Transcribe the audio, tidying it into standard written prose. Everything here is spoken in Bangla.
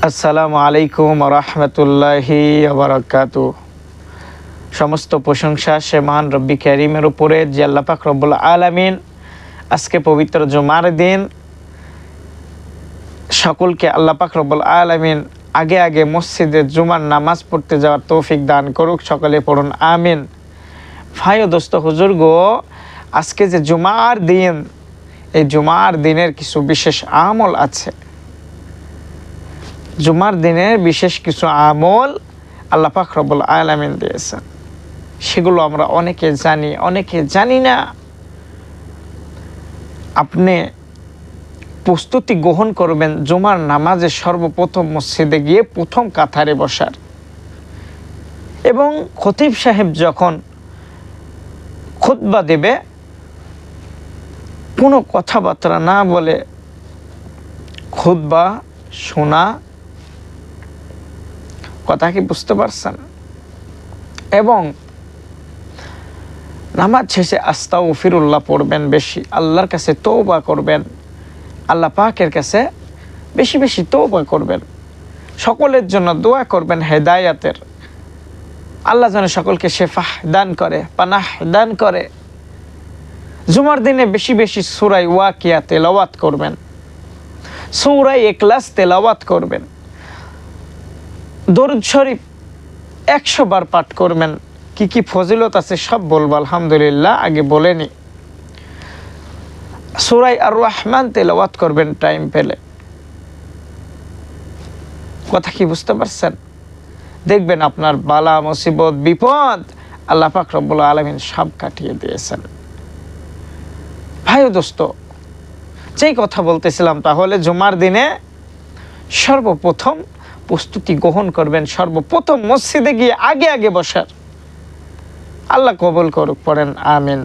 আসসালামু আলাইকুম রহমতুল্লাহি বারাকাতু। সমস্ত প্রশংসা সে মহান রব্বি কারীমের উপরে যে আল্লাহ পাক রব্বুল আলামিন আজকে পবিত্র জুমার দিন সকলকে আল্লাহ পাক রব্বুল আলামিন আগে আগে মসজিদে জুমার নামাজ পড়তে যাওয়ার তৌফিক দান করুক। সকলে পড়ুন আমিন। ভাই ও দোস্ত হুজুর গো, আজকে যে জুমার দিন, এই জুমার দিনের কিছু বিশেষ আমল আছে। জুমার দিনের বিশেষ কিছু আমল আল্লাহ পাক রব্বুল আলামিন দিয়েছেন, সেগুলো আমরা অনেকে জানি, অনেকে জানি না। আপনি প্রস্তুতি গ্রহণ করবেন জুমার নামাজে সর্বপ্রথম মসজিদে গিয়ে প্রথম কাতারে বসার, এবং খতিব সাহেব যখন খুতবা দেবে কোনো কথাবার্তা না বলে খুতবা শোনা। কথা কি বুঝতে পারছেন? এবং নামাজ শেষে আস্তাগফিরুল্লাহ পড়বেন, বেশি আল্লাহর কাছে তওবা করবেন, আল্লাহ পাকের কাছে বেশি বেশি তওবা করবেন, সকলের জন্য দোয়া করবেন হেদায়েতের। আল্লাহ যেন সকলকে শেফা দান করে, পানাহ দান করে। জুমার দিনে বেশি বেশি সূরা ওয়াকিয়া তেলাওয়াত করবেন, সূরা ইখলাস তেলাওয়াত করবেন, দরুদ শরীফ 100 বার পাঠ করবেন। কি কি ফজিলত আছে সব বলবো আলহামদুলিল্লাহ, আগে বলে নি। সূরা আর রহমান তেলাওয়াত করবেন টাইম পেলে। কথা কি বুঝতে পারছেন? দেখবেন আপনার বালা মুসিবত বিপদ আল্লাহ পাক রব্বুল আলামিন সব কাটিয়ে দিয়েছেন। ভাই ও দোস্ত, যেই কথা বলতেছিলাম, তাহলে জুমার দিনে সর্বপ্রথম প্রস্তুতি গ্রহণ করবেন, সর্বপ্রথম মসজিদে গিয়ে আগে আগে বসার। আল্লাহ কবুল করুক, পড়েন আমিন।